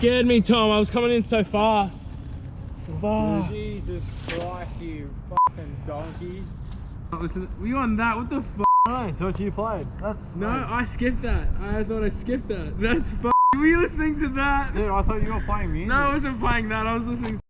scared me, Tom. I was coming in so fast. Fuck. Jesus Christ, you fucking donkeys. Listen, were you on that? What the fuck? No, so what you played? That's No, I skipped that. I thought I skipped that. That's fuck. Were you listening to that? Dude, I thought you were playing music. No, I wasn't playing that. I was listening to